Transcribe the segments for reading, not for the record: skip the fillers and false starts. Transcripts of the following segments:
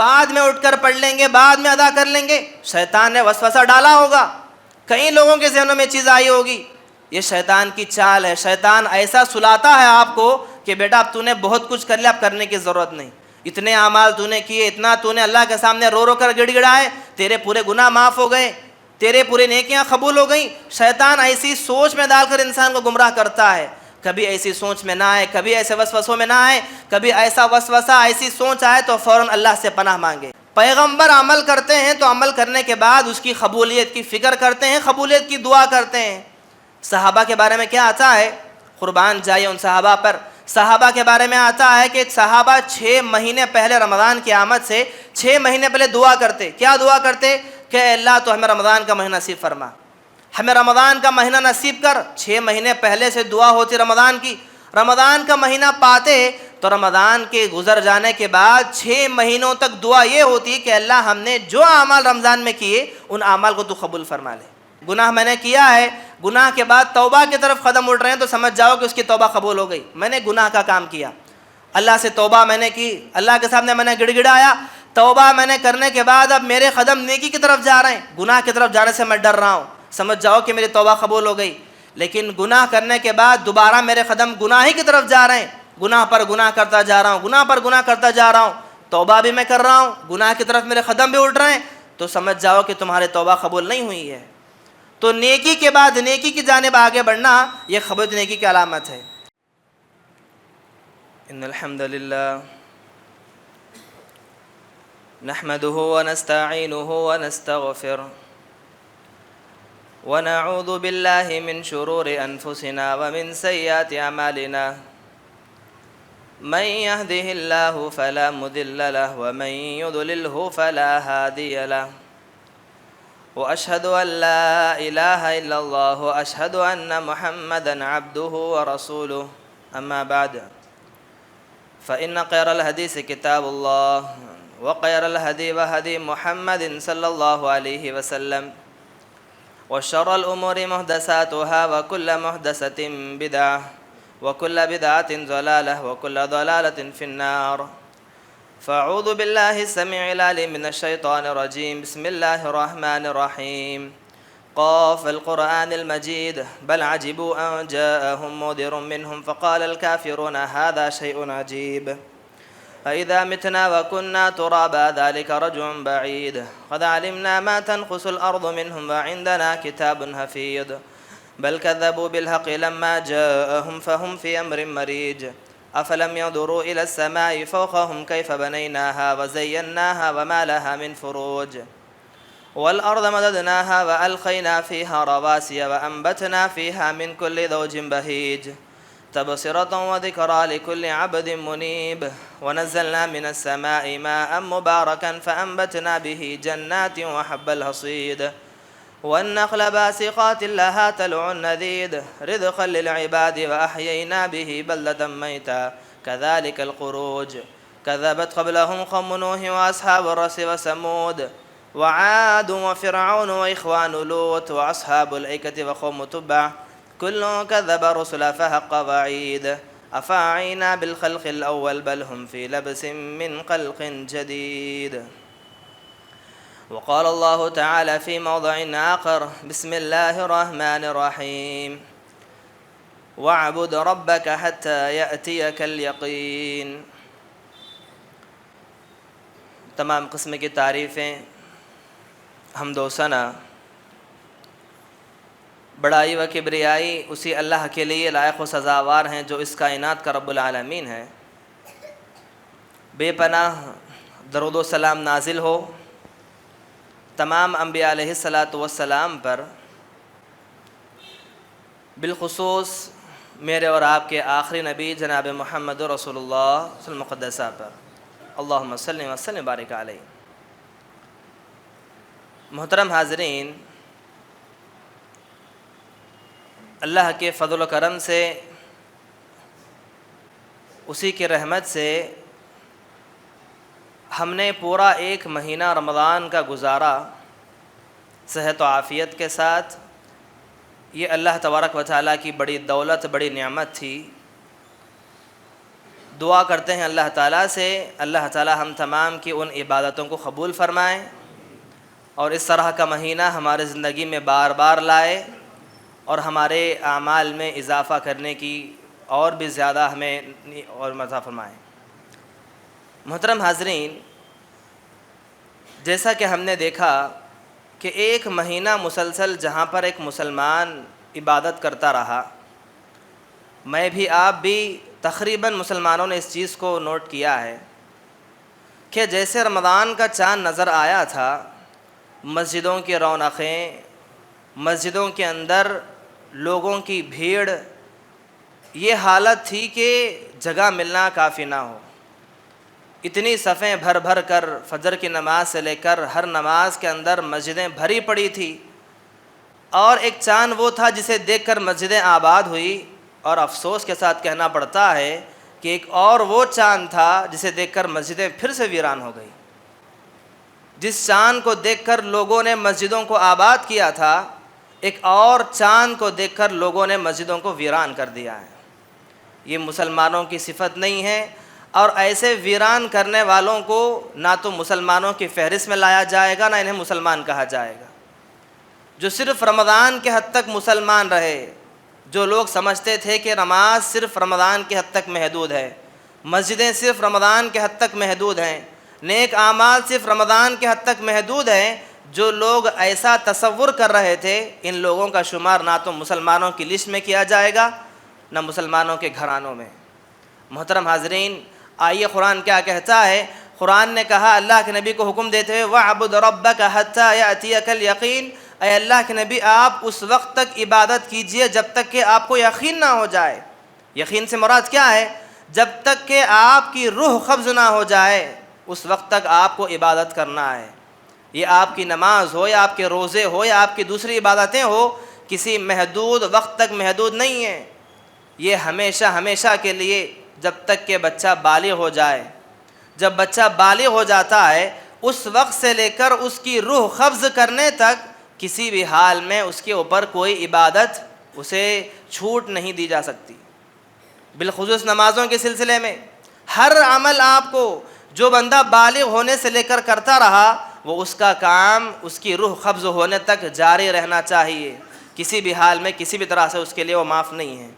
بعد میں اٹھ کر پڑھ لیں گے، بعد میں ادا کر لیں گے، شیطان نے وسوسہ ڈالا ہوگا، کئی لوگوں کے ذہنوں میں چیز آئی ہوگی. یہ شیطان کی چال ہے. شیطان ایسا سلاتا ہے آپ کو کہ بیٹا اب تو نے بہت کچھ کر لیا، اب کرنے کی ضرورت نہیں. اتنے اعمال تو نے کیے، اتنا تو نے اللہ کے سامنے رو رو کر گڑ گڑائے، تیرے پورے گناہ معاف ہو گئے، تیرے پورے نیکیاں قبول ہو گئیں. شیطان ایسی سوچ میں ڈال کر انسان کو گمراہ کرتا ہے. کبھی ایسی سوچ میں نہ آئے، کبھی ایسے وسوسوں میں نہ آئے. کبھی ایسا وسوسہ، ایسی سوچ آئے تو فوراً اللہ سے پناہ مانگے. پیغمبر عمل کرتے ہیں تو عمل کرنے کے بعد اس کی قبولیت کی فکر کرتے ہیں، قبولیت کی دعا کرتے ہیں. صحابہ کے بارے میں کیا آتا ہے؟ قربان جائے ان صحابہ پر. صحابہ کے بارے میں آتا ہے کہ صحابہ 6 مہینے پہلے رمضان کی آمد سے 6 مہینے پہلے دعا کرتے. کیا دعا کرتے؟ کہ اللہ تو ہمیں رمضان کا مہینہ نصیب فرما، ہمیں رمضان کا مہینہ نصیب کر. 6 مہینے پہلے سے دعا ہوتی رمضان کی. رمضان کا مہینہ پاتے تو رمضان کے گزر جانے کے بعد 6 مہینوں تک دعا یہ ہوتی کہ اللہ ہم نے جو اعمال رمضان میں کیے ان اعمال کو تو قبول فرما لے. گناہ میں نے کیا ہے، گناہ کے بعد توبہ کی طرف قدم اٹھ رہے ہیں تو سمجھ جاؤ کہ اس کی توبہ قبول ہو گئی. میں نے گناہ کا کام کیا، اللہ سے توبہ میں نے کی، اللہ کے سامنے میں نے گڑ گڑایا، توبہ میں نے کرنے کے بعد اب میرے قدم نیکی کی طرف جا رہے ہیں. گناہ کی طرف جانے سے میں ڈر رہا ہوں، سمجھ جاؤ کہ میری توبہ قبول ہو گئی. لیکن گناہ کرنے کے بعد دوبارہ میرے قدم گناہ ہی کی طرف جا رہے ہیں، گناہ پر گناہ کرتا جا رہا ہوں، گناہ پر گناہ کرتا جا رہا ہوں، توبہ بھی میں کر رہا ہوں، گناہ کی طرف میرے قدم بھی اٹھ رہے ہیں، تو سمجھ جاؤ کہ تمہاری توبہ قبول نہیں ہوئی ہے. تو نیکی کے بعد نیکی کی جانب آگے بڑھنا یہ قبول نیکی کی علامت ہے. ان الحمد للہ نحمده ونستعینه ونستغفره ونعوذ بالله من شرور انفسنا ومن سیئات اعمالنا من يهده الله فلا مضل له ومن يضلله فلا هادي له وأشهد أن لا إله إلا الله وأشهد أن محمدًا عبده ورسوله أما بعد فإن خير الحديث كتاب الله وخير الهدي هدي محمد صلى الله عليه وسلم وشر الأمور محدثاتها وكل محدثة بدعة وكل بدعة ضلالة وكل ضلالة في النار. فاعوذ بالله السميع العليم من الشيطان الرجيم. بسم الله الرحمن الرحيم. قاف القرآن المجيد بل عجبوا أن جاءهم منذر منهم فقال الكافرون هذا شيء عجيب أإذا متنا وكنا ترابا ذلك رجع بعيد قد علمنا ما تنقص الأرض منهم وعندنا كتاب حفيظ بل كذبوا بالحق لما جاءهم فهم في أمر مريج أفلم ينظروا إلى السماء فوقهم كيف بنيناها وزيناها وما لها من فروج والأرض مددناها وألقينا فيها رواسي وأنبتنا فيها من كل زوج بهيج تبصرة وذكرى لكل عبد منيب ونزلنا من السماء ماء مباركا فأنبتنا به جنات وحب الحصيد والنخل باسقات لها طلع نضيد رزقا للعباد وأحيينا به بلدة ميتا كذلك الخروج كذبت قبلهم قوم نوح وأصحاب الرس وثمود وعاد وفرعون وإخوان لوط وأصحاب الأيكة وقوم تبع كل كذب رسل فحق وعيد أفعينا بالخلق الأول بل هم في لبس من خلق جديد. وقال الله تعالى في موضع آخر بسم الله الرحمن الرحيم واعبد ربك حتى يأتيك اليقين. تمام قسم کی تعریفیں، حمد و ثنا، بڑائی و کبریائی اسی اللہ کے لیے لائق و سزاوار ہیں جو اس کائنات کا رب العالمین ہے. بے پناہ درود و سلام نازل ہو تمام انبیاء علیہ الصلاۃ والسلام پر، بالخصوص میرے اور آپ کے آخری نبی جناب محمد رسول اللہ صلی اللہ علیہ وسلم مقدسہ پر. اللہم صلی وسلم بارک علیہ. محترم حاضرین، اللہ کے فضل و کرم سے، اسی کی رحمت سے ہم نے پورا 1 مہینہ رمضان کا گزارا صحت و عافیت کے ساتھ. یہ اللہ تبارک و تعالیٰ کی بڑی دولت، بڑی نعمت تھی. دعا کرتے ہیں اللہ تعالیٰ سے اللہ تعالیٰ ہم تمام کی ان عبادتوں کو قبول فرمائیں اور اس طرح کا مہینہ ہمارے زندگی میں بار بار لائے اور ہمارے اعمال میں اضافہ کرنے کی اور بھی زیادہ ہمیں اور مزہ فرمائیں۔ محترم حاضرین، جیسا کہ ہم نے دیکھا کہ ایک مہینہ مسلسل جہاں پر ایک مسلمان عبادت کرتا رہا، میں بھی آپ بھی تقریباً مسلمانوں نے اس چیز کو نوٹ کیا ہے کہ جیسے رمضان کا چاند نظر آیا تھا، مسجدوں کی رونقیں، مسجدوں کے اندر لوگوں کی بھیڑ، یہ حالت تھی کہ جگہ ملنا کافی نہ ہو، اتنی صفیں بھر بھر کر فجر کی نماز سے لے کر ہر نماز کے اندر مسجدیں بھری پڑی تھی، اور ایک چاند وہ تھا جسے دیکھ کر مسجدیں آباد ہوئی، اور افسوس کے ساتھ کہنا پڑتا ہے کہ ایک اور وہ چاند تھا جسے دیکھ کر مسجدیں پھر سے ویران ہو گئی۔ جس چاند کو دیکھ کر لوگوں نے مسجدوں کو آباد کیا تھا، ایک اور چاند کو دیکھ کر لوگوں نے مسجدوں کو ویران کر دیا ہے۔ یہ مسلمانوں کی صفت نہیں ہے، اور ایسے ویران کرنے والوں کو نہ تو مسلمانوں کی فہرست میں لایا جائے گا، نہ انہیں مسلمان کہا جائے گا۔ جو صرف رمضان کے حد تک مسلمان رہے، جو لوگ سمجھتے تھے کہ نماز صرف رمضان کے حد تک محدود ہے، مسجدیں صرف رمضان کے حد تک محدود ہیں، نیک اعمال صرف رمضان کے حد تک محدود ہیں، جو لوگ ایسا تصور کر رہے تھے، ان لوگوں کا شمار نہ تو مسلمانوں کی لسٹ میں کیا جائے گا، نہ مسلمانوں کے گھرانوں میں۔ محترم حاضرین، آئیے قرآن کیا کہتا ہے۔ قرآن نے کہا اللہ کے نبی کو حکم دیتے ہوئے وَاعْبُدْ رَبَّكَ حَتَّى يَأْتِيَكَ الْيَقِينُ، اے اللہ کے نبی آپ اس وقت تک عبادت کیجئے جب تک کہ آپ کو یقین نہ ہو جائے۔ یقین سے مراد کیا ہے؟ جب تک کہ آپ کی روح قبض نہ ہو جائے اس وقت تک آپ کو عبادت کرنا ہے۔ یہ آپ کی نماز ہو یا آپ کے روزے ہو یا آپ کی دوسری عبادتیں ہو، کسی محدود وقت تک محدود نہیں ہیں، یہ ہمیشہ ہمیشہ کے لیے، جب تک کہ بچہ بالغ ہو جائے۔ جب بچہ بالغ ہو جاتا ہے اس وقت سے لے کر اس کی روح قبض کرنے تک کسی بھی حال میں اس کے اوپر کوئی عبادت اسے چھوٹ نہیں دی جا سکتی۔ بالخصوص نمازوں کے سلسلے میں ہر عمل آپ کو جو بندہ بالغ ہونے سے لے کر کرتا رہا، وہ اس کا کام اس کی روح قبض ہونے تک جاری رہنا چاہیے، کسی بھی حال میں کسی بھی طرح سے اس کے لیے وہ معاف نہیں ہے۔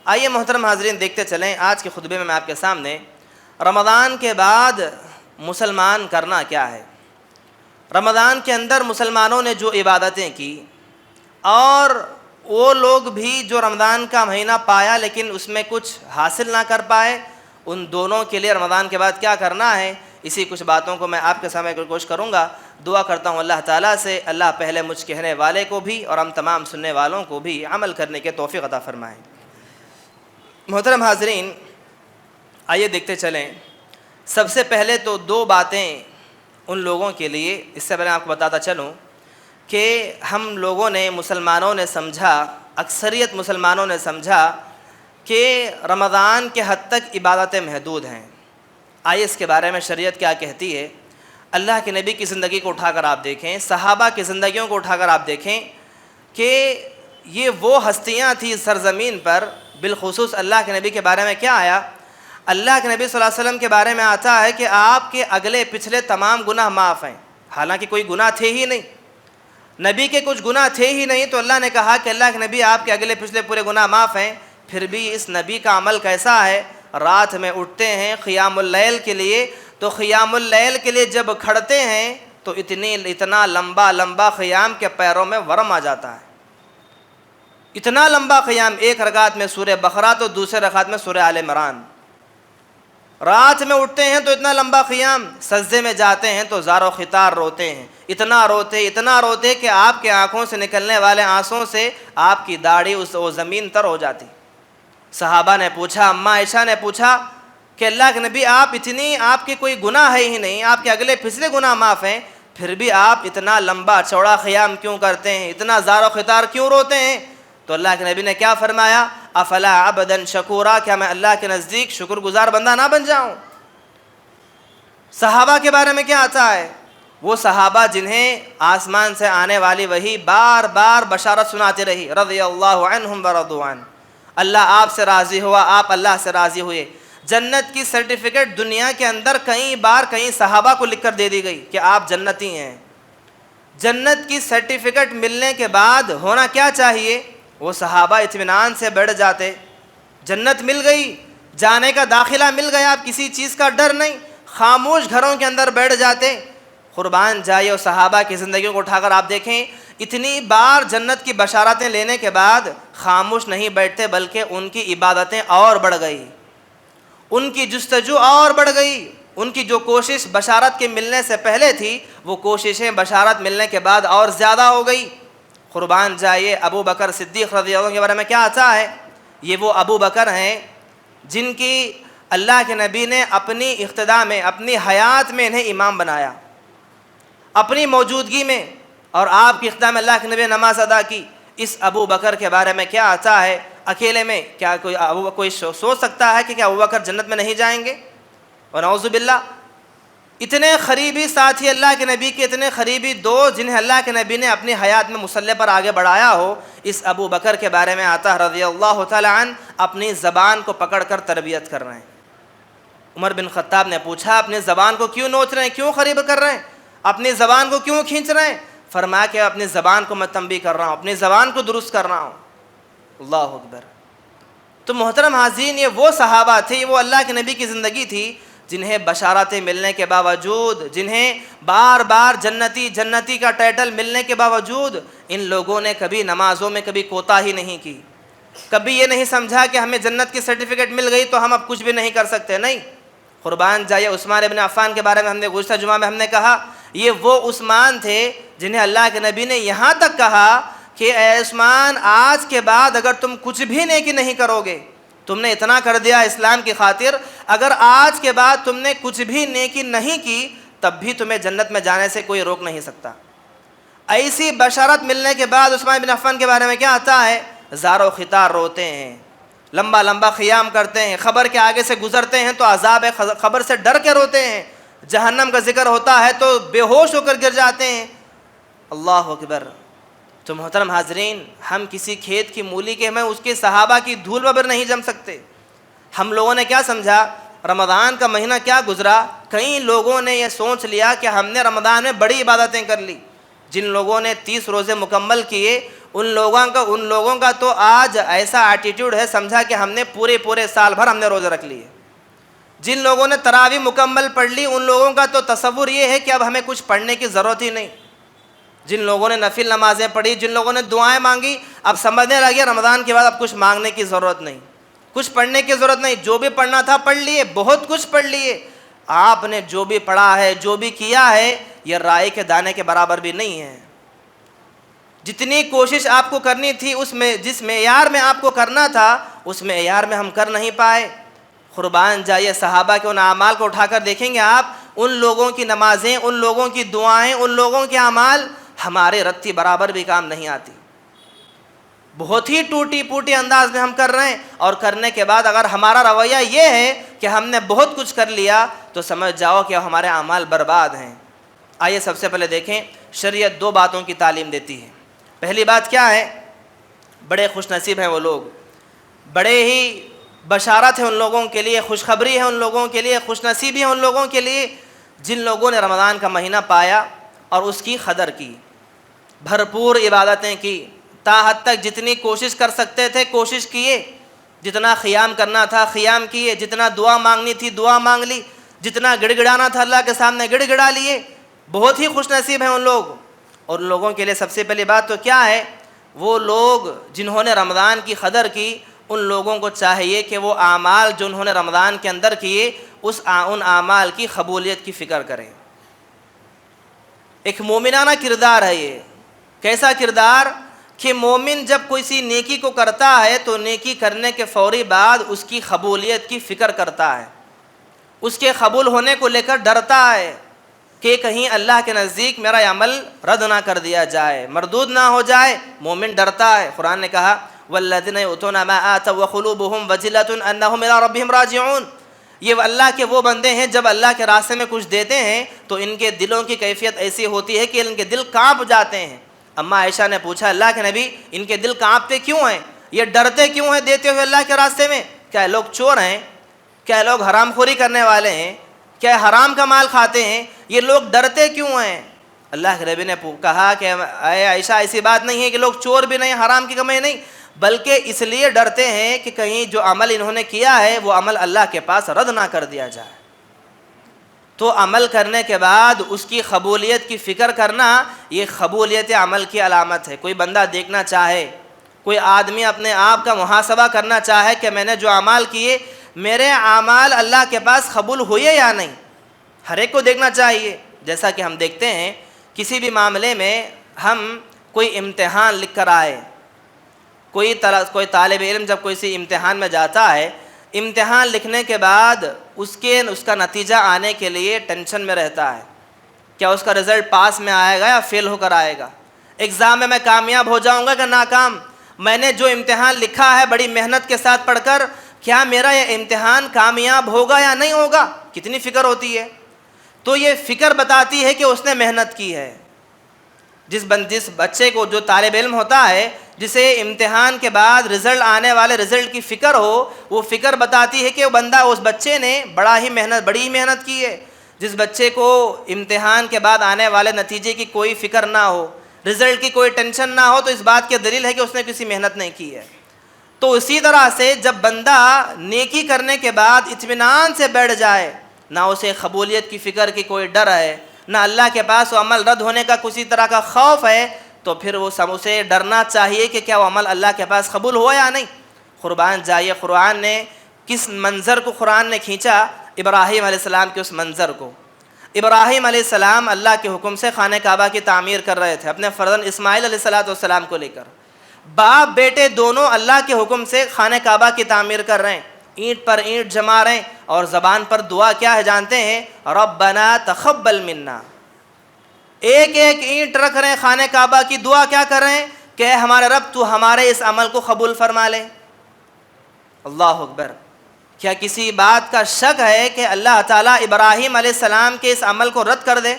آئیے محترم حاضرین دیکھتے چلیں، آج کے خطبے میں آپ کے سامنے رمضان کے بعد مسلمان کرنا کیا ہے۔ رمضان کے اندر مسلمانوں نے جو عبادتیں کی، اور وہ لوگ بھی جو رمضان کا مہینہ پایا لیکن اس میں کچھ حاصل نہ کر پائے، ان دونوں کے لیے رمضان کے بعد کیا کرنا ہے، اسی کچھ باتوں کو میں آپ کے سامنے کوشش کروں گا۔ دعا کرتا ہوں اللہ تعالیٰ سے اللہ پہلے مجھ کہنے والے کو بھی اور ہم تمام سننے والوں کو بھی عمل کرنے کے توفیق عطا فرمائیں۔ محترم حاضرین، آئیے دیکھتے چلیں۔ سب سے پہلے تو دو باتیں ان لوگوں کے لیے، اس سے پہلے آپ کو بتاتا چلوں کہ ہم لوگوں نے، مسلمانوں نے سمجھا، اکثریت مسلمانوں نے سمجھا کہ رمضان کے حد تک عبادتیں محدود ہیں۔ آئیے اس کے بارے میں شریعت کیا کہتی ہے۔ اللہ کے نبی کی زندگی کو اٹھا کر آپ دیکھیں، صحابہ کی زندگیوں کو اٹھا کر آپ دیکھیں کہ یہ وہ ہستیاں تھیں سرزمین پر۔ بالخصوص اللہ کے نبی کے بارے میں کیا آیا؟ اللہ کے نبی صلی اللہ علیہ وسلم کے بارے میں آتا ہے کہ آپ کے اگلے پچھلے تمام گناہ معاف ہیں، حالانکہ کوئی گناہ تھے ہی نہیں، نبی کے کچھ گناہ تھے ہی نہیں، تو اللہ نے کہا کہ اللہ کے نبی آپ کے اگلے پچھلے پورے گناہ معاف ہیں۔ پھر بھی اس نبی کا عمل کیسا ہے؟ رات میں اٹھتے ہیں قیام اللیل کے لیے، تو قیام اللیل کے لیے جب کھڑتے ہیں تو اتنا لمبا قیام کے پیروں میں ورم آ جاتا ہے، اتنا لمبا قیام، ایک رکعت میں سورہ بقرہ تو دوسرے رکعت میں سورہ آل عمران۔ رات میں اٹھتے ہیں تو اتنا لمبا قیام، سجدے میں جاتے ہیں تو زار و خطار روتے ہیں، اتنا روتے کہ آپ کے آنکھوں سے نکلنے والے آنسوں سے آپ کی داڑھی وہ زمین تر ہو جاتی۔ صحابہ نے پوچھا، اماں عائشہ نے پوچھا کہ اللہ کے نبی آپ کے کوئی گناہ ہے ہی نہیں، آپ کے اگلے پچھلے گناہ معاف ہیں، پھر بھی آپ اتنا لمبا چوڑا قیام کیوں کرتے ہیں، اتنا زار و خطار کیوں روتے ہیں؟ تو اللہ کے نبی نے کیا فرمایا؟ افلا عبدا شکورا، کیا میں اللہ کے نزدیک شکر گزار بندہ نہ بن جاؤں؟ صحابہ کے بارے میں کیا آتا ہے؟ وہ صحابہ جنہیں آسمان سے آنے والی وحی بار بار بشارت سناتی رہی، رضی اللہ عنہم ورضوا عنہ، اللہ آپ سے راضی ہوا، آپ اللہ سے راضی ہوئے۔ جنت کی سرٹیفکیٹ دنیا کے اندر کئی بار کئی صحابہ کو لکھ کر دے دی گئی کہ آپ جنتی ہیں. جنت کی سرٹیفکیٹ ملنے کے بعد ہونا کیا چاہیے؟ وہ صحابہ اطمینان سے بیٹھ جاتے. جنت مل گئی, جانے کا داخلہ مل گیا, اب کسی چیز کا ڈر نہیں, خاموش گھروں کے اندر بیٹھ جاتے. قربان جائے اور صحابہ کی زندگیوں کو اٹھا کر آپ دیکھیں, اتنی بار جنت کی بشارتیں لینے کے بعد خاموش نہیں بیٹھتے, بلکہ ان کی عبادتیں اور بڑھ گئی, ان کی جستجو اور بڑھ گئی. ان کی جو کوشش بشارت کے ملنے سے پہلے تھی, وہ کوششیں بشارت ملنے کے بعد اور زیادہ ہو گئی. قربان جائے ابو بکر صدیق رضی اللہ عنہ کے بارے میں کیا آتا ہے؟ یہ وہ ابو بکر ہیں جن کی اللہ کے نبی نے اپنی اقتدا میں, اپنی حیات میں انہیں امام بنایا, اپنی موجودگی میں, اور آپ کی اقتدا میں اللہ کے نبی نے نماز ادا کی. اس ابو بکر کے بارے میں کیا آتا ہے؟ اکیلے میں کیا کوئی سوچ سکتا ہے کہ کیا ابو بکر جنت میں نہیں جائیں گے؟ ونعوذ باللہ. اتنے قریبی ساتھی اللہ کے نبی کے, اتنے قریبی دوست جنہیں اللہ کے نبی نے اپنی حیات میں مصلی پر آگے بڑھایا ہو, اس ابو بکر کے بارے میں آتا ہے رضی اللہ تعالی عنہ اپنی زبان کو پکڑ کر تربیت کر رہے ہیں. عمر بن خطاب نے پوچھا اپنی زبان کو کیوں نوچ رہے ہیں, کیوں قریب کر رہے ہیں, اپنی زبان کو کیوں کھینچ رہے ہیں؟ فرمایا کہ اپنی زبان کو میں تنبیہ کر رہا ہوں, اپنی زبان کو درست کر رہا ہوں. اللہ اکبر. تو محترم حاضرین, یہ وہ صحابہ تھے, یہ وہ اللہ کے نبی کی زندگی تھی جنہیں بشارتیں ملنے کے باوجود, جنہیں بار بار جنتی جنتی کا ٹائٹل ملنے کے باوجود ان لوگوں نے کبھی نمازوں میں کبھی کوتاہی نہیں کی, کبھی یہ نہیں سمجھا کہ ہمیں جنت کی سرٹیفکیٹ مل گئی تو ہم اب کچھ بھی نہیں کر سکتے. نہیں. قربان جائے عثمان ابن عفان کے بارے میں ہم نے گزشتہ جمعہ میں ہم نے کہا, یہ وہ عثمان تھے جنہیں اللہ کے نبی نے یہاں تک کہا کہ اے عثمان, آج کے بعد اگر تم کچھ بھی نیکی نہیں کرو گے, تم نے اتنا کر دیا اسلام کی خاطر, اگر آج کے بعد تم نے کچھ بھی نیکی نہیں کی تب بھی تمہیں جنت میں جانے سے کوئی روک نہیں سکتا. ایسی بشارت ملنے کے بعد عثمان بن عفان کے بارے میں کیا آتا ہے؟ زار و خطار روتے ہیں, لمبا لمبا قیام کرتے ہیں, خبر کے آگے سے گزرتے ہیں تو عذاب خبر سے ڈر کے روتے ہیں, جہنم کا ذکر ہوتا ہے تو بے ہوش ہو کر گر جاتے ہیں. اللہ اکبر. تو محترم حاضرین, ہم کسی کھیت کی مولی کے, ہمیں اس کے صحابہ کی دھول ببر نہیں جم سکتے. ہم لوگوں نے کیا سمجھا, رمضان کا مہینہ کیا گزرا, کئی لوگوں نے یہ سوچ لیا کہ ہم نے رمضان میں بڑی عبادتیں کر لی. جن لوگوں نے 30 روزے مکمل کیے, ان لوگوں کا تو آج ایسا ایٹیٹیوڈ ہے, سمجھا کہ ہم نے پورے سال بھر ہم نے روزے رکھ لیے. جن لوگوں نے تراویح مکمل پڑھ لی, ان لوگوں کا تو تصور یہ ہے کہ اب ہمیں کچھ پڑھنے کی ضرورت ہی نہیں. جن لوگوں نے نفل نمازیں پڑھی, جن لوگوں نے دعائیں مانگی, اب سمجھنے لگے رمضان کے بعد اب کچھ مانگنے کی ضرورت نہیں, کچھ پڑھنے کی ضرورت نہیں, جو بھی پڑھنا تھا پڑھ لیے, بہت کچھ پڑھ لیے. آپ نے جو بھی پڑھا ہے, جو بھی کیا ہے, یہ رائے کے دانے کے برابر بھی نہیں ہے. جتنی کوشش آپ کو کرنی تھی, اس میں جس معیار میں آپ کو کرنا تھا, اس معیار میں ہم کر نہیں پائے. قربان جائے صحابہ کے ان اعمال کو اٹھا کر دیکھیں گے آپ, ان لوگوں کی نمازیں, ان لوگوں کی دعائیں, ان لوگوں کے اعمال ہمارے رتی برابر بھی کام نہیں آتی. بہت ہی ٹوٹی پوٹی انداز میں ہم کر رہے ہیں, اور کرنے کے بعد اگر ہمارا رویہ یہ ہے کہ ہم نے بہت کچھ کر لیا تو سمجھ جاؤ کہ ہمارے اعمال برباد ہیں. آئیے سب سے پہلے دیکھیں, شریعت 2 باتوں کی تعلیم دیتی ہے. پہلی بات کیا ہے؟ بڑے خوش نصیب ہیں وہ لوگ, بڑے ہی بشارت ہے ان لوگوں کے لیے, خوشخبری ہے ان لوگوں کے لیے, خوش نصیبی ہے ان لوگوں کے لیے جن لوگوں نے رمضان کا مہینہ پایا اور اس کی قدر کی, بھرپور عبادتیں کی, تا حد تک جتنی کوشش کر سکتے تھے کوشش کیے, جتنا قیام کرنا تھا قیام کیے, جتنا دعا مانگنی تھی دعا مانگ لی, جتنا گڑ گڑانا تھا اللہ کے سامنے گڑ گڑا لیے. بہت ہی خوش نصیب ہیں ان لوگ. اور ان لوگوں کے لیے سب سے پہلی بات تو کیا ہے, وہ لوگ جنہوں نے رمضان کی قدر کی, ان لوگوں کو چاہیے کہ وہ اعمال جو انہوں نے رمضان کے اندر کیے ان اعمال کی قبولیت کی فکر کریں. ایک مومنانہ کردار ہے یہ. کیسا کردار کہ مومن جب کسی نیکی کو کرتا ہے تو نیکی کرنے کے فوری بعد اس کی قبولیت کی فکر کرتا ہے, اس کے قبول ہونے کو لے کر ڈرتا ہے کہ کہیں اللہ کے نزدیک میرا عمل رد نہ کر دیا جائے, مردود نہ ہو جائے. مومن ڈرتا ہے. قرآن نے کہا والذین یؤتون ما آتوا وقلوبهم وجلة انهم الى ربهم راجعون. یہ اللہ کے وہ بندے ہیں جب اللہ کے راستے میں کچھ دیتے ہیں تو ان کے دلوں کی کیفیت ایسی ہوتی ہے کہ ان کے دل کانپ جاتے ہیں. اما عائشہ نے پوچھا اللہ کے نبی ان کے دل کانپتے کیوں ہیں, یہ ڈرتے کیوں ہیں دیتے ہوئے اللہ کے راستے میں؟ کیا لوگ چور ہیں, کیا لوگ حرام خوری کرنے والے ہیں؟ کیا حرام کا مال کھاتے ہیں؟ یہ لوگ ڈرتے کیوں ہیں؟ اللہ کے نبی نے کہا کہ اے عائشہ ایسی بات نہیں ہے کہ لوگ چور بھی نہیں، حرام کی کمائی نہیں، بلکہ اس لیے ڈرتے ہیں کہ کہیں جو عمل انہوں نے کیا ہے وہ عمل اللہ کے پاس رد نہ کر دیا جائے۔ تو عمل کرنے کے بعد اس کی قبولیت کی فکر کرنا یہ قبولیت عمل کی علامت ہے۔ کوئی بندہ دیکھنا چاہے، کوئی آدمی اپنے آپ کا محاسبہ کرنا چاہے کہ میں نے جو اعمال کیے میرے اعمال اللہ کے پاس قبول ہوئے یا نہیں، ہر ایک کو دیکھنا چاہیے۔ جیسا کہ ہم دیکھتے ہیں کسی بھی معاملے میں، ہم کوئی امتحان لکھ کر آئے، کوئی طالب علم جب کوئی سی امتحان میں جاتا ہے، امتحان لکھنے کے بعد اس کا نتیجہ آنے کے لیے ٹینشن میں رہتا ہے، کیا اس کا رزلٹ پاس میں آئے گا یا فیل ہو کر آئے گا، ایگزام میں کامیاب ہو جاؤں گا کہ ناکام، میں نے جو امتحان لکھا ہے بڑی محنت کے ساتھ پڑھ کر، کیا میرا یہ امتحان کامیاب ہوگا یا نہیں ہوگا، کتنی فکر ہوتی ہے۔ تو یہ فکر بتاتی ہے کہ اس نے محنت کی ہے۔ جس بچے کو، جو طالب علم ہوتا ہے، جسے امتحان کے بعد رزلٹ آنے والے رزلٹ کی فکر ہو، وہ فکر بتاتی ہے کہ وہ بندہ، اس بچے نے بڑی ہی محنت کی ہے۔ جس بچے کو امتحان کے بعد آنے والے نتیجے کی کوئی فکر نہ ہو، رزلٹ کی کوئی ٹینشن نہ ہو، تو اس بات کی دلیل ہے کہ اس نے کسی محنت نہیں کی ہے۔ تو اسی طرح سے جب بندہ نیکی کرنے کے بعد اطمینان سے بیٹھ جائے، نہ اسے قبولیت کی فکر کی کوئی ڈر ہے، نہ اللہ کے پاس وہ عمل رد ہونے کا کسی طرح کا خوف ہے، تو پھر اسے ڈرنا چاہیے کہ کیا وہ عمل اللہ کے پاس قبول ہوا یا نہیں۔ قربان جائیے، قرآن نے کس منظر کو قرآن نے کھینچا، ابراہیم علیہ السلام کے اس منظر کو۔ ابراہیم علیہ السلام اللہ کے حکم سے خانہ کعبہ کی تعمیر کر رہے تھے اپنے فرزند اسماعیل علیہ السلام کو لے کر۔ باپ بیٹے دونوں اللہ کے حکم سے خانہ کعبہ کی تعمیر کر رہے ہیں، اینٹ پر اینٹ جما رہے ہیں، اور زبان پر دعا کیا ہے جانتے ہیں؟ ربنا تقبل منا۔ ایک ایک اینٹ رکھ رہے ہیں خانہ کعبہ کی، دعا کیا کر رہے ہیں کہ اے ہمارے رب تو ہمارے اس عمل کو قبول فرما لے۔ اللہ اکبر! کیا کسی بات کا شک ہے کہ اللہ تعالیٰ ابراہیم علیہ السلام کے اس عمل کو رد کر دے؟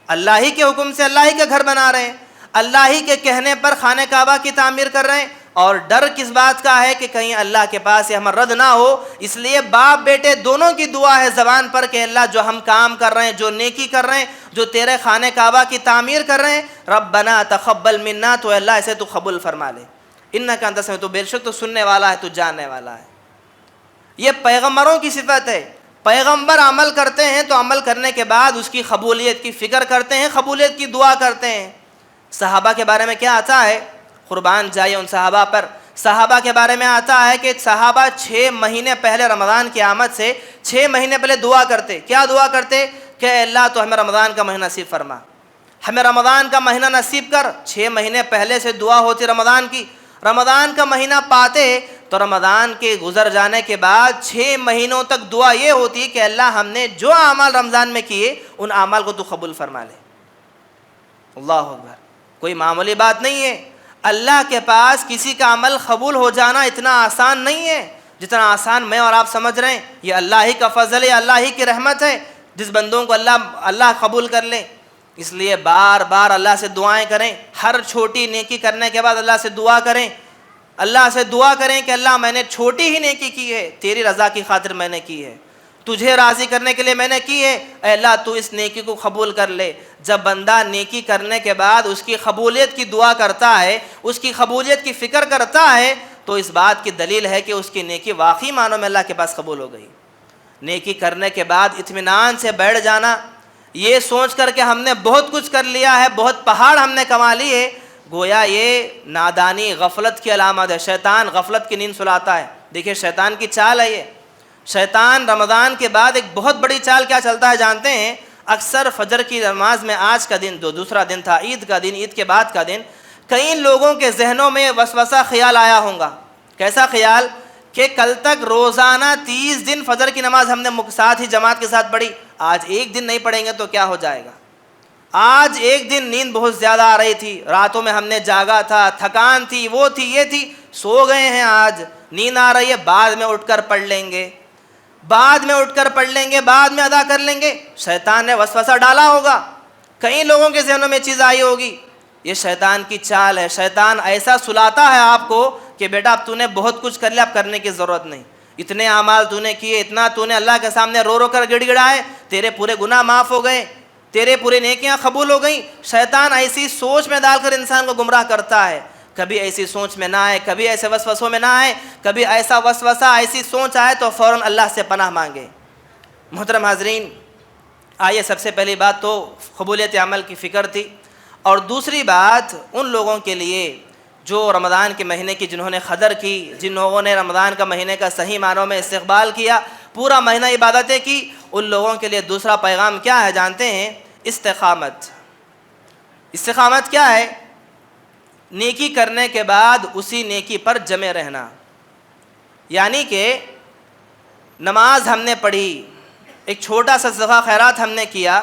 اللہ ہی کے حکم سے اللہ ہی کا گھر بنا رہے ہیں، اللہ ہی کے کہنے پر خانہ کعبہ کی تعمیر کر رہے ہیں، اور ڈر کس بات کا ہے کہ کہیں اللہ کے پاس یہ عمل رد نہ ہو۔ اس لیے باپ بیٹے دونوں کی دعا ہے زبان پر کہ اللہ جو ہم کام کر رہے ہیں، جو نیکی کر رہے ہیں، جو تیرے خانہ کعبہ کی تعمیر کر رہے ہیں، ربنا تقبل منا، تو اللہ اسے تو قبول فرما لے، انک انت السمیع، تو بے شک تو سننے والا ہے، تو جاننے والا ہے۔ یہ پیغمبروں کی صفت ہے، پیغمبر عمل کرتے ہیں تو عمل کرنے کے بعد اس کی قبولیت کی فکر کرتے ہیں، قبولیت کی دعا کرتے ہیں۔ صحابہ کے بارے میں کیا آتا ہے؟ قربان جائے ان صحابہ پر، صحابہ کے بارے میں آتا ہے کہ صحابہ 6 مہینے پہلے رمضان کی آمد سے 6 مہینے پہلے دعا کرتے۔ کیا دعا کرتے؟ کہ اے اللہ تو ہمیں رمضان کا مہینہ نصیب فرما، ہمیں رمضان کا مہینہ نصیب کر۔ 6 مہینے پہلے سے دعا ہوتی رمضان کی، رمضان کا مہینہ پاتے تو رمضان کے گزر جانے کے بعد 6 مہینوں تک دعا یہ ہوتی کہ اللہ ہم نے جو اعمال رمضان میں کیے ان اعمال کو تو قبول فرما لے۔ اللہ اکبر! کوئی معمولی بات نہیں ہے۔ اللہ کے پاس کسی کا عمل قبول ہو جانا اتنا آسان نہیں ہے جتنا آسان میں اور آپ سمجھ رہے ہیں۔ یہ اللہ ہی کا فضل ہے، اللہ ہی کی رحمت ہے جس بندوں کو اللہ قبول کر لے۔ اس لیے بار بار اللہ سے دعائیں کریں، ہر چھوٹی نیکی کرنے کے بعد اللہ سے دعا کریں، اللہ سے دعا کریں کہ اللہ میں نے چھوٹی ہی نیکی کی ہے، تیری رضا کی خاطر میں نے کی ہے، تجھے راضی کرنے کے لیے میں نے کی ہے، اے اللہ تو اس نیکی کو قبول کر لے۔ جب بندہ نیکی کرنے کے بعد اس کی قبولیت کی دعا کرتا ہے، اس کی قبولیت کی فکر کرتا ہے، تو اس بات کی دلیل ہے کہ اس کی نیکی واقعی معنوں میں اللہ کے پاس قبول ہو گئی۔ نیکی کرنے کے بعد اطمینان سے بیٹھ جانا، یہ سوچ کر کہ ہم نے بہت کچھ کر لیا ہے، بہت پہاڑ ہم نے کما لیے، گویا یہ نادانی غفلت کی علامت ہے۔ شیطان غفلت کی نیند سلاتا ہے۔ دیکھیں شیطان کی چال ہے یہ۔ شیطان رمضان کے بعد ایک بہت بڑی چال کیا چلتا ہے جانتے ہیں؟ اکثر فجر کی نماز میں، آج کا دن دوسرا دن تھا، عید کا دن، عید کے بعد کا دن، کئی لوگوں کے ذہنوں میں وسوسہ خیال آیا ہوگا۔ کیسا خیال؟ کہ کل تک روزانہ 30 دن فجر کی نماز ہم نے ساتھ ہی جماعت کے ساتھ پڑھی، آج ایک دن نہیں پڑھیں گے تو کیا ہو جائے گا؟ آج ایک دن نیند بہت زیادہ آ رہی تھی، راتوں میں ہم نے جاگا تھا، تھکان تھی، وہ تھی، یہ تھی، سو گئے ہیں، آج نیند آ رہی ہے، بعد میں اٹھ کر پڑھ لیں گے، بعد میں اٹھ کر پڑھ لیں گے، بعد میں ادا کر لیں گے۔ شیطان نے وسوسہ ڈالا ہوگا، کئی لوگوں کے ذہنوں میں چیز آئی ہوگی۔ یہ شیطان کی چال ہے۔ شیطان ایسا سلاتا ہے آپ کو کہ بیٹا اب تو نے بہت کچھ کر لیا، اب کرنے کی ضرورت نہیں، اتنے اعمال تو نے کیے، اتنا تو نے اللہ کے سامنے رو رو کر گڑ گڑائے، تیرے پورے گناہ معاف ہو گئے، تیرے پورے نیکیاں قبول ہو گئیں۔ شیطان ایسی سوچ میں ڈال کر انسان کو گمراہ کرتا ہے، کبھی ایسی سوچ میں نہ آئے، کبھی ایسے وسوسوں میں نہ آئے، کبھی ایسا وسوسہ ایسی سوچ آئے تو فوراً اللہ سے پناہ مانگے۔ محترم حاضرین، آئیے سب سے پہلی بات تو قبولیت عمل کی فکر تھی، اور دوسری بات ان لوگوں کے لیے جو رمضان کے مہینے کی جنہوں نے قدر کی، جن لوگوں نے رمضان کا مہینے کا صحیح معنوں میں استقبال کیا، پورا مہینہ عبادتیں کی، ان لوگوں کے لیے دوسرا پیغام کیا ہے جانتے ہیں؟ استقامت۔ استقامت کیا ہے؟ نیکی کرنے کے بعد اسی نیکی پر جمے رہنا، یعنی کہ نماز ہم نے پڑھی، ایک چھوٹا سا صدقہ خیرات ہم نے کیا،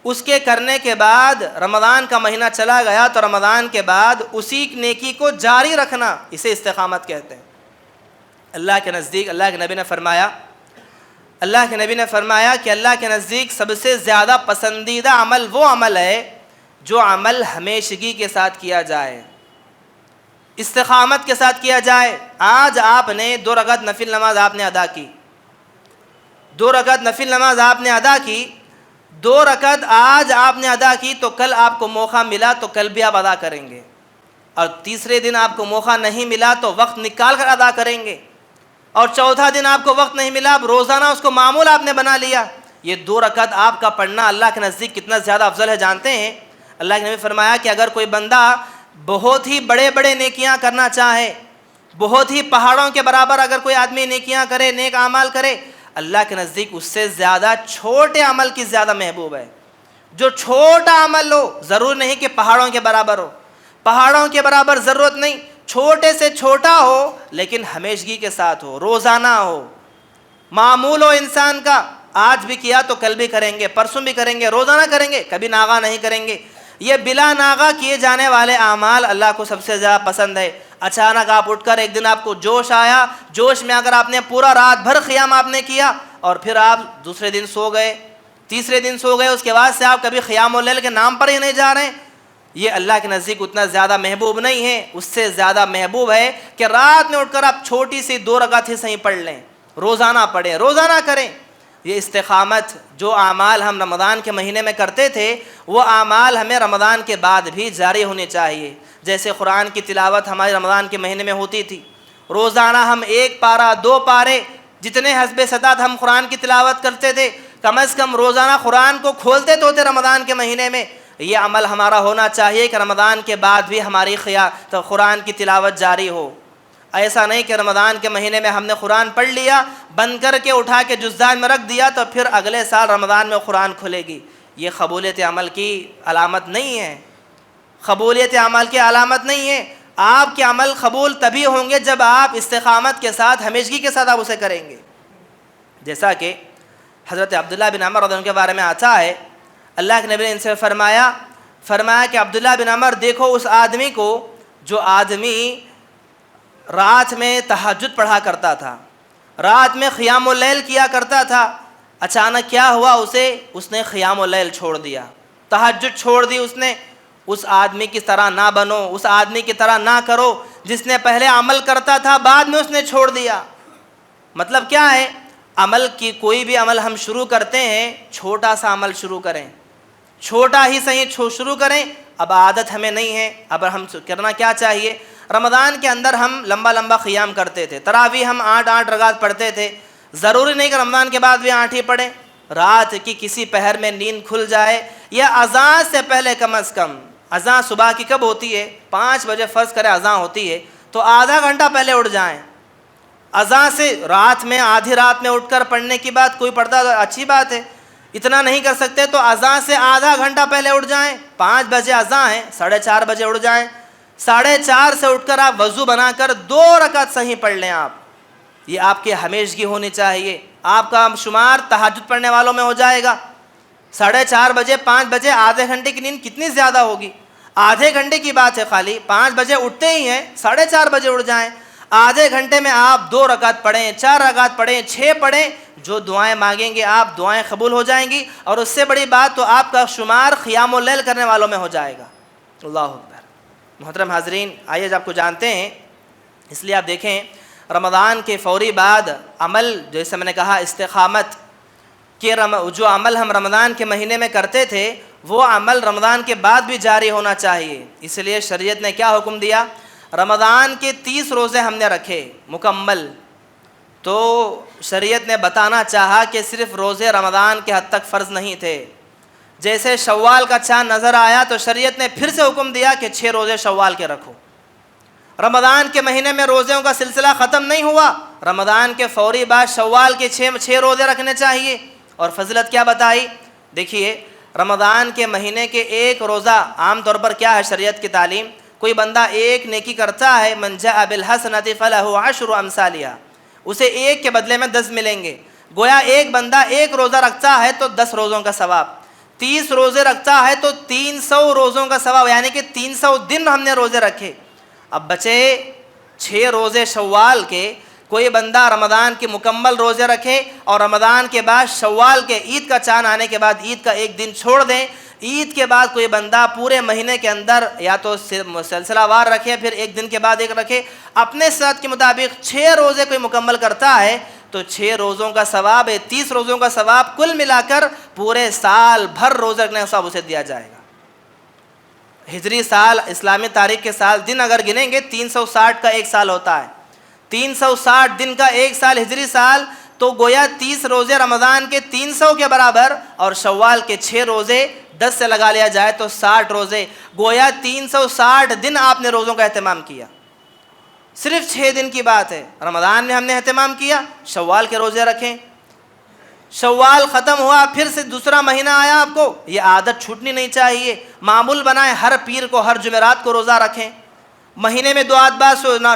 اس کے کرنے کے بعد رمضان کا مہینہ چلا گیا تو رمضان کے بعد اسی نیکی کو جاری رکھنا، اسے استقامت کہتے ہیں۔ اللہ کے نزدیک اللہ کے نبی نے فرمایا کہ اللہ کے نزدیک سب سے زیادہ پسندیدہ عمل وہ عمل ہے جو عمل ہمیشگی کے ساتھ کیا جائے، استقامت کے ساتھ کیا جائے۔ آج آپ نے 2 رکعت نفل نماز آپ نے ادا کی، 2 رکعت نفل نماز آپ نے ادا کی، 2 رکعت آج آپ نے ادا کی تو کل آپ کو موقع ملا تو کل بھی آپ ادا کریں گے، اور تیسرے دن آپ کو موقع نہیں ملا تو وقت نکال کر ادا کریں گے، اور چوتھا دن آپ کو وقت نہیں ملا، اب روزانہ اس کو معمول آپ نے بنا لیا۔ یہ 2 رکعت آپ کا پڑھنا اللہ کے نزدیک کتنا زیادہ افضل ہے جانتے ہیں؟ اللہ کے نبی فرمایا کہ اگر کوئی بندہ بہت ہی بڑے بڑے نیکیاں کرنا چاہے، بہت ہی پہاڑوں کے برابر اگر کوئی آدمی نیکیاں کرے، نیک اعمال کرے، اللہ کے نزدیک اس سے زیادہ چھوٹے عمل کی زیادہ محبوب ہے۔ جو چھوٹا عمل ہو، ضرور نہیں کہ پہاڑوں کے برابر ہو، پہاڑوں کے برابر ضرورت نہیں، چھوٹے سے چھوٹا ہو لیکن ہمیشگی کے ساتھ ہو، روزانہ ہو، معمول ہو انسان کا، آج بھی کیا تو کل بھی کریں گے، پرسوں بھی کریں گے، روزانہ کریں گے، کبھی ناغہ نہیں کریں گے۔ یہ بلا ناغہ کیے جانے والے اعمال اللہ کو سب سے زیادہ پسند ہے۔ اچانک آپ اٹھ کر ایک دن آپ کو جوش آیا، جوش میں اگر آپ نے پورا رات بھر قیام آپ نے کیا اور پھر آپ دوسرے دن سو گئے، تیسرے دن سو گئے، اس کے بعد سے آپ کبھی قیام اللیل کے نام پر ہی نہیں جا رہے ہیں، یہ اللہ کے نزدیک اتنا زیادہ محبوب نہیں ہے۔ اس سے زیادہ محبوب ہے کہ رات میں اٹھ کر آپ چھوٹی سی 2 رکعت ہی صحیح پڑھ لیں، روزانہ پڑھیں، روزانہ کریں۔ یہ استقامت، جو اعمال ہم رمضان کے مہینے میں کرتے تھے وہ اعمال ہمیں رمضان کے بعد بھی جاری ہونے چاہیے۔ جیسے قرآن کی تلاوت ہماری رمضان کے مہینے میں ہوتی تھی، روزانہ ہم 1 پارہ 2 پارے جتنے حسب استطاعت ہم قرآن کی تلاوت کرتے تھے، کم از کم روزانہ قرآن کو کھولتے تو ہوتے رمضان کے مہینے میں۔ یہ عمل ہمارا ہونا چاہیے کہ رمضان کے بعد بھی ہماری قرآن کی تلاوت جاری ہو۔ ایسا نہیں کہ رمضان کے مہینے میں ہم نے قرآن پڑھ لیا، بند کر کے اٹھا کے جزدان میں رکھ دیا تو پھر اگلے سال رمضان میں قرآن کھلے گی۔ یہ قبولیت عمل کی علامت نہیں ہے، قبولیت عمل کی علامت نہیں ہے۔ آپ کے عمل قبول تبھی ہوں گے جب آپ استقامت کے ساتھ، ہمیشگی کے ساتھ آپ اسے کریں گے۔ جیسا کہ حضرت عبداللہ بن عمر رضی اللہ عنہ کے بارے میں آتا ہے، اللہ کے نبی نے ان سے فرمایا کہ عبداللہ بن عمر دیکھو اس آدمی کو جو آدمی رات میں تہجد پڑھا کرتا تھا، رات میں قیام اللیل کیا کرتا تھا، اچانک کیا ہوا اس نے قیام اللیل چھوڑ دیا، تہجد چھوڑ دی اس نے۔ اس آدمی کی طرح نہ بنو، اس آدمی کی طرح نہ کرو جس نے پہلے عمل کرتا تھا بعد میں اس نے چھوڑ دیا۔ مطلب کیا ہے؟ عمل کی کوئی بھی عمل ہم شروع کرتے ہیں، چھوٹا سا عمل شروع کریں، چھوٹا ہی صحیح شروع کریں۔ اب عادت ہمیں نہیں ہے، اب ہم کرنا کیا چاہیے؟ رمضان کے اندر ہم لمبا قیام کرتے تھے، تراویح ہم 8 رکعت پڑھتے تھے، ضروری نہیں کہ رمضان کے بعد بھی 8 ہی پڑھیں۔ رات کی کسی پہر میں نیند کھل جائے یا اذان سے پہلے، کم از کم اذان صبح کی کب ہوتی ہے؟ 5 بجے فرض کریں اذان ہوتی ہے تو آدھا گھنٹہ پہلے اٹھ جائیں۔ اذان سے رات میں آدھی رات میں اٹھ کر پڑھنے کی بات کوئی پڑھتا تو اچھی بات ہے، اتنا نہیں کر سکتے تو اذان سے آدھا گھنٹہ پہلے اٹھ جائیں۔ 5 بجے اذان ہے، 4:30 بجے اٹھ جائیں، 4:30 سے اٹھ کر آپ وضو بنا کر 2 رکعت صحیح پڑھ لیں۔ آپ یہ آپ کی ہمیشگی ہونی چاہیے، آپ کا شمار تہجد پڑھنے والوں میں ہو جائے گا۔ 4:30 بجے 5 بجے آدھے گھنٹے کی نیند کتنی زیادہ ہوگی؟ آدھے گھنٹے کی بات ہے خالی، 5 بجے اٹھتے ہی ہیں، 4:30 بجے اٹھ جائیں، آدھے گھنٹے میں آپ 2 رکعت پڑھیں، 4 رکعت پڑھیں، 6 پڑھیں، جو دعائیں مانگیں گے آپ دعائیں قبول ہو جائیں گی، اور اس سے بڑی بات تو آپ کا شمار قیام اللیل کرنے والوں میں ہو جائے گا۔ اللہ اکبر۔ محترم حاضرین، آئیے آپ کو جانتے ہیں، اس لیے آپ دیکھیں رمضان کے فوری بعد عمل، جیسے میں نے کہا استقامت کہ جو عمل ہم رمضان کے مہینے میں کرتے تھے وہ عمل رمضان کے بعد بھی جاری ہونا چاہیے. اس لیے شریعت نے کیا حکم دیا؟ رمضان کے 30 روزے ہم نے رکھے مکمل، تو شریعت نے بتانا چاہا کہ صرف روزے رمضان کے حد تک فرض نہیں تھے. جیسے شوال کا چاند نظر آیا تو شریعت نے پھر سے حکم دیا کہ 6 روزے شوال کے رکھو. رمضان کے مہینے میں روزوں کا سلسلہ ختم نہیں ہوا، رمضان کے فوری بعد شوال کے 6 روزے رکھنے چاہیے. اور فضیلت کیا بتائی؟ دیکھیے رمضان کے مہینے کے ایک روزہ، عام طور پر کیا ہے شریعت کی تعلیم، کوئی بندہ ایک نیکی کرتا ہے من جاء بالحسنۃ فلہ عشر امثالھا، اسے ایک کے بدلے میں 10 ملیں گے. گویا ایک بندہ ایک روزہ رکھتا ہے تو 10 روزوں کا ثواب، 30 روزے رکھتا ہے تو 300 روزوں کا ثواب، یعنی کہ 300 دن ہم نے روزے رکھے. اب بچے 6 روزے شوال کے. کوئی بندہ رمضان کے مکمل روزے رکھے اور رمضان کے بعد شوال کے عید کا چاند آنے کے بعد عید کا ایک دن چھوڑ دیں. عید کے بعد کوئی بندہ پورے مہینے کے اندر یا تو سلسلہ وار رکھے، پھر ایک دن کے بعد ایک رکھے، اپنے صحت کے مطابق 6 روزے کوئی مکمل کرتا ہے تو 6 روزوں کا ثواب ہے، 30 روزوں کا ثواب، کل ملا کر پورے سال بھر روزے رکھنے کا ثواب اسے دیا جائے گا. ہجری سال، اسلامی تاریخ کے سال دن اگر گنیں گے 360 کا ایک سال ہوتا ہے، 360 دن کا ایک سال ہجری سال، تو گویا 30 روزے رمضان کے 300 کے برابر اور شوال کے 6 روزے 10 سے لگا لیا جائے تو 60 روزے. گویا 360 دن آپ نے روزوں کا اہتمام کیا. صرف 6 دن کی بات ہے، رمضان میں ہم نے اہتمام کیا، شوال کے روزے رکھیں. شوال ختم ہوا، پھر سے دوسرا مہینہ آیا، آپ کو یہ عادت چھوٹنی نہیں چاہیے. معمول بنائیں ہر پیر کو، ہر جمعرات کو روزہ رکھیں. مہینے میں 2 آدھ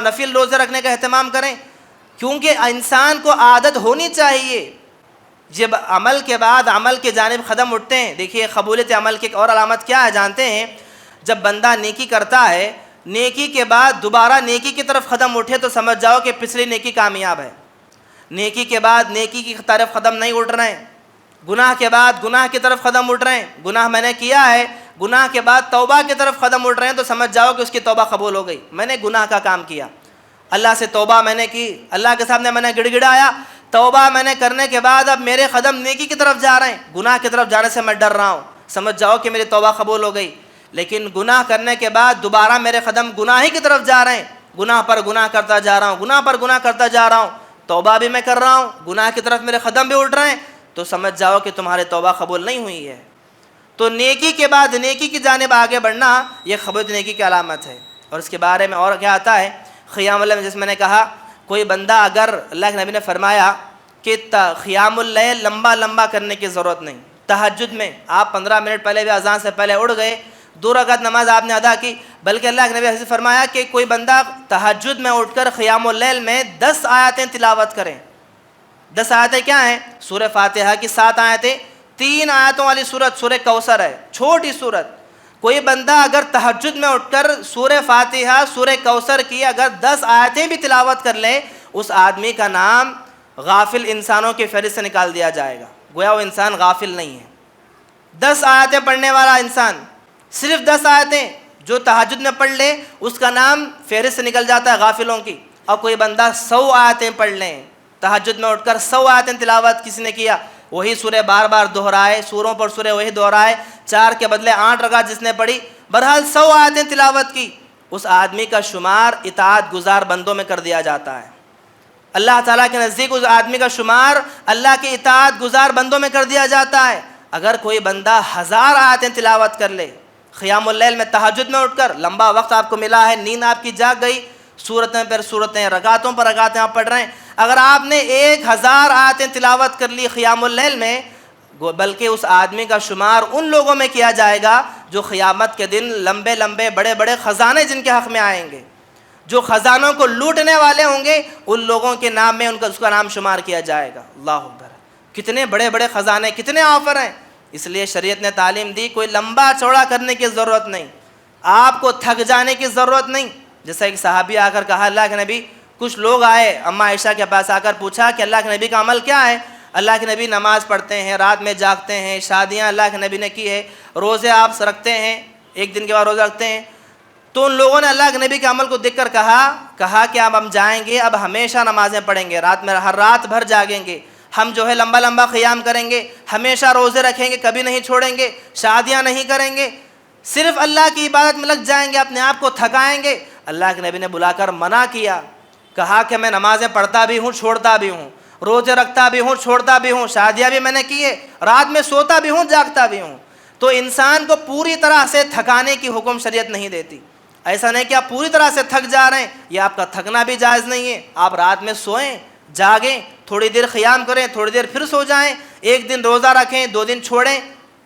نفل روزے رکھنے کا اہتمام کریں، کیونکہ انسان کو عادت ہونی چاہیے. جب عمل کے بعد عمل کے جانب قدم اٹھتے ہیں، دیکھیے قبولیت عمل کی ایک اور علامت کیا ہے جانتے ہیں؟ جب بندہ نیکی کرتا ہے، نیکی کے بعد دوبارہ نیکی کی طرف قدم اٹھے تو سمجھ جاؤ کہ پچھلی نیکی کامیاب ہے. نیکی کے بعد نیکی کی طرف قدم نہیں اٹھ رہے ہیں، گناہ کے بعد گناہ کی طرف قدم اٹھ رہے ہیں، گناہ میں نے کیا ہے، گناہ کے بعد توبہ کی طرف قدم اٹھ رہے ہیں تو سمجھ جاؤ کہ اس کی توبہ قبول ہو گئی. میں نے گناہ کا کام کیا، اللہ سے توبہ میں نے کی، اللہ کے سامنے میں نے گڑ گڑایا، توبہ میں نے کرنے کے بعد اب میرے قدم نیکی کی طرف جا رہے ہیں، گناہ کی طرف جانے سے میں ڈر رہا ہوں، سمجھ جاؤ کہ میری توبہ قبول ہو گئی. لیکن گناہ کرنے کے بعد دوبارہ میرے قدم گناہ ہی کی طرف جا رہے ہیں، گناہ پر گناہ کرتا جا رہا ہوں، گناہ پر گناہ کرتا جا رہا ہوں، توبہ بھی میں کر رہا ہوں، گناہ کی طرف میرے قدم بھی اٹھ رہے ہیں، تو سمجھ جاؤ کہ تمہاری توبہ قبول نہیں ہوئی ہے. تو نیکی کے بعد نیکی کی جانب آگے بڑھنا یہ قبولیت نیکی کی علامت ہے. اور اس کے بارے میں اور کیا آتا ہے؟ قیام اللیل میں جیسے میں نے کہا، کوئی بندہ اگر، اللہ کے نبی نے فرمایا کہ قیام اللیل لمبا کرنے کی ضرورت نہیں. تہجد میں آپ 15 منٹ پہلے بھی اذان سے پہلے اٹھ گئے، 2 رکعت نماز آپ نے ادا کی، بلکہ اللہ کے نبی نے فرمایا کہ کوئی بندہ تہجد میں اٹھ کر قیام اللیل میں 10 آیتیں تلاوت کریں. 10 آیتیں کیا ہیں؟ سورہ فاتحہ کی 7 آیتیں، 3 آیتوں والی سورت سورہ کوثر ہے، چھوٹی سورت. کوئی بندہ اگر تہجد میں اٹھ کر سورہ فاتحہ سورہ کوثر کی اگر 10 آیتیں بھی تلاوت کر لے، اس آدمی کا نام غافل انسانوں کی فہرست سے نکال دیا جائے گا. گویا وہ انسان غافل نہیں ہے. 10 آیتیں پڑھنے والا انسان، صرف 10 آیتیں جو تہجد میں پڑھ لے، اس کا نام فہرست سے نکل جاتا ہے غافلوں کی. اور کوئی بندہ 100 آیتیں پڑھ لیں، تہجد میں اٹھ کر 100 آیتیں تلاوت کسی نے کیا، وہی سورہ بار بار دہرائے، سوروں پر سورہ وہی دہرائے، 4 کے بدلے 8 رکعت جس نے پڑھی، بہرحال 100 آیتیں تلاوت کی، اس آدمی کا شمار اطاعت گزار بندوں میں کر دیا جاتا ہے. اللہ تعالیٰ کے نزدیک اس آدمی کا شمار اللہ کے اطاعت گزار بندوں میں کر دیا جاتا ہے. اگر کوئی بندہ 1000 آیتیں تلاوت کر لے قیام اللیل میں، تہجد میں اٹھ کر، لمبا وقت آپ کو ملا ہے، نیند آپ کی جاگ گئی، سورتیں پر سورتیں، رکعتوں پر رکعتیں آپ پڑھ رہے ہیں، اگر آپ نے 1000 آیتیں تلاوت کر لی قیام اللیل میں، بلکہ اس آدمی کا شمار ان لوگوں میں کیا جائے گا جو قیامت کے دن لمبے لمبے بڑے بڑے خزانے جن کے حق میں آئیں گے، جو خزانوں کو لوٹنے والے ہوں گے، ان لوگوں کے نام میں اس کا نام شمار کیا جائے گا. اللہ اکبر! کتنے بڑے بڑے خزانے، کتنے آفر ہیں. اس لیے شریعت نے تعلیم دی، کوئی لمبا چوڑا کرنے کی ضرورت نہیں، آپ کو تھک جانے کی ضرورت نہیں. جیسا ایک صحابی آ کر کہا، اللہ کے نبی، کچھ لوگ آئے اماں عائشہ کے پاس آ کر پوچھا کہ اللہ کے نبی کا عمل کیا ہے؟ اللہ کے نبی نماز پڑھتے ہیں، رات میں جاگتے ہیں، شادیاں اللہ کے نبی نے کی ہے، روزے آپ رکھتے ہیں، ایک دن کے بعد روزہ رکھتے ہیں. تو ان لوگوں نے اللہ کے نبی کے عمل کو دیکھ کر کہا کہ اب ہم جائیں گے، اب ہمیشہ نمازیں پڑھیں گے، رات میں ہر رات بھر جاگیں گے، ہم جو ہے لمبا لمبا قیام کریں گے، ہمیشہ روزے رکھیں گے، کبھی نہیں چھوڑیں گے، شادیاں نہیں کریں گے، صرف اللہ کی عبادت میں لگ جائیں گے، اپنے آپ کو تھکائیں گے۔ اللہ کے نبی نے بلا کر منع کیا، کہا کہ میں نمازیں پڑھتا بھی ہوں، چھوڑتا بھی ہوں، روزے رکھتا بھی ہوں، چھوڑتا بھی ہوں، شادیاں بھی میں نے کی ہے، رات میں سوتا بھی ہوں، جاگتا بھی ہوں۔ تو انسان کو پوری طرح سے تھکانے کی حکم شریعت نہیں دیتی۔ ایسا نہیں کہ آپ پوری طرح سے تھک جا رہے ہیں، یہ آپ کا تھکنا بھی جائز نہیں ہے۔ آپ رات میں سوئیں، جاگیں، تھوڑی دیر قیام کریں، تھوڑی دیر پھر سو جائیں، ایک دن روزہ رکھیں، 2 دن چھوڑیں،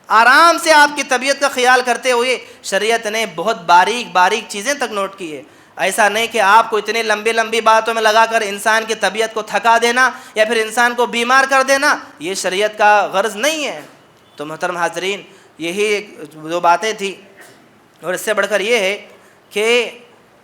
آرام سے آپ کی طبیعت کا خیال کرتے ہوئے شریعت نے بہت باریک باریک چیزیں تک نوٹ کی ہے۔ ایسا نہیں کہ آپ کو اتنی لمبی لمبی باتوں میں لگا کر انسان کی طبیعت کو تھکا دینا یا پھر انسان کو بیمار کر دینا، یہ شریعت کا غرض نہیں ہے۔ تو محترم حاضرین، یہی جو باتیں تھیں، اور اس سے بڑھ کر یہ ہے کہ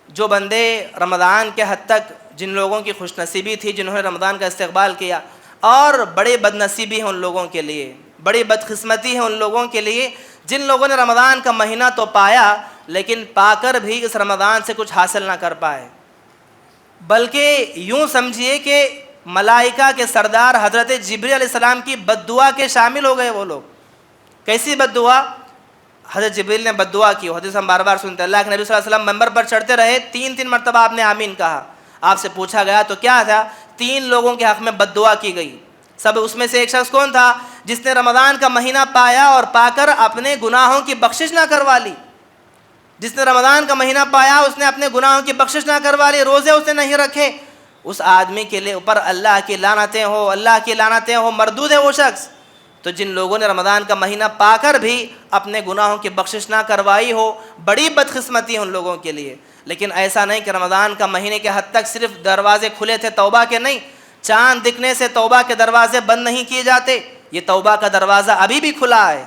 جو بندے رمضان کے حد تک، جن لوگوں کی خوش نصیبی تھی، جنہوں نے رمضان کا استقبال کیا، اور بڑے بد نصیبی ہیں ان لوگوں کے لیے، بڑی بدقسمتی ہے ان لوگوں کے لیے جن لوگوں نے رمضان کا مہینہ تو پایا لیکن پا کر بھی اس رمضان سے کچھ حاصل نہ کر پائے، بلکہ یوں سمجھیے کہ ملائکہ کے سردار حضرت جبریل علیہ السلام کی بد دعا کے شامل ہو گئے وہ لوگ۔ کیسی بد دعا؟ حضرت جبریل نے بد دعا کی، حدیث ہم بار بار سنتے ہیں، اللہ کے نبی صلی اللہ علیہ وسلم منبر پر چڑھتے رہے، 3 مرتبہ آپ نے آمین کہا۔ آپ سے پوچھا گیا تو کیا تھا؟ 3 لوگوں کے حق میں بد دعا کی گئی۔ سب اس میں سے ایک شخص کون تھا؟ جس نے رمضان کا مہینہ پایا اور پا کر اپنے گناہوں کی بخشش نہ کروا لی۔ جس نے رمضان کا مہینہ پایا، اس نے اپنے گناہوں کی بخشش نہ کروا لی، روزے اس نے نہیں رکھے، اس آدمی کے لیے اوپر اللہ کی لعنتیں ہو، اللہ کی لعنتیں ہو، مردود ہے وہ شخص۔ تو جن لوگوں نے رمضان کا مہینہ پا کر بھی اپنے گناہوں کی بخشش نہ کروائی ہو، بڑی بدقسمتی ہے ان لوگوں کے لیے۔ لیکن ایسا نہیں کہ رمضان کا مہینے کے حد تک صرف دروازے کھلے تھے توبہ کے، نہیں، چاند دکھنے سے توبہ کے دروازے بند نہیں کیے جاتے، یہ توبہ کا دروازہ ابھی بھی کھلا ہے۔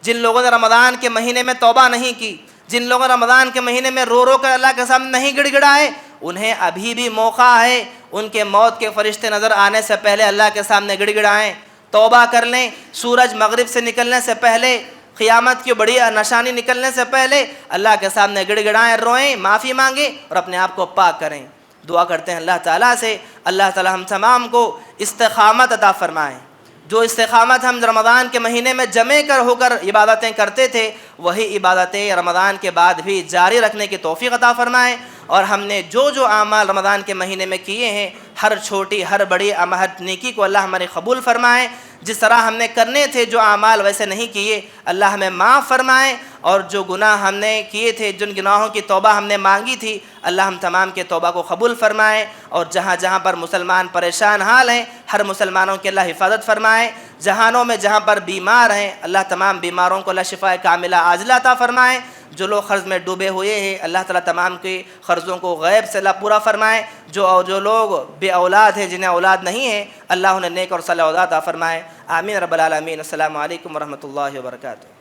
جن لوگوں نے رمضان کے مہینے میں توبہ نہیں کی، جن لوگوں نے رمضان کے مہینے میں رو رو کر اللہ کے سامنے نہیں گڑ گڑائے، انہیں ابھی بھی موقع ہے، ان کے موت کے فرشتے نظر آنے سے پہلے اللہ کے سامنے گڑ گڑائیں، توبہ کر لیں، سورج مغرب سے نکلنے سے پہلے، قیامت کی بڑی نشانی نکلنے سے پہلے اللہ کے سامنے گڑ گڑائیں، روئیں، معافی مانگیں اور اپنے آپ کو پاک کریں۔ دعا کرتے ہیں اللہ تعالیٰ سے، اللہ تعالیٰ ہم تمام کو استقامت عطا فرمائیں۔ جو استقامت ہم رمضان کے مہینے میں جمع ہو کر عبادتیں کرتے تھے، وہی عبادتیں رمضان کے بعد بھی جاری رکھنے کی توفیق عطا فرمائیں، اور ہم نے جو اعمال رمضان کے مہینے میں کیے ہیں، ہر چھوٹی ہر بڑی ہر نیکی کو اللہ ہمارے قبول فرمائیں۔ جس طرح ہم نے کرنے تھے جو اعمال ویسے نہیں کیے، اللہ ہمیں معاف فرمائیں، اور جو گناہ ہم نے کیے تھے، جن گناہوں کی توبہ ہم نے مانگی تھی، اللہ ہم تمام کے توبہ کو قبول فرمائیں، اور جہاں جہاں پر مسلمان پریشان حال ہیں، ہر مسلمانوں کی اللہ حفاظت فرمائیں۔ جہانوں میں جہاں پر بیمار ہیں، اللہ تمام بیماروں کو اللہ شفاء کاملہ عاجلہ عطا فرمائیں۔ جو لوگ قرض میں ڈوبے ہوئے ہیں، اللہ تعالیٰ تمام کے قرضوں کو غیب سے اللہ پورا فرمائے۔ جو لوگ بے اولاد ہیں، جنہیں اولاد نہیں ہے، اللہ انہیں نیک اور صالح اولاد عطا فرمائے۔ آمین رب العالمین۔ السلام علیکم ورحمۃ اللہ وبرکاتہ۔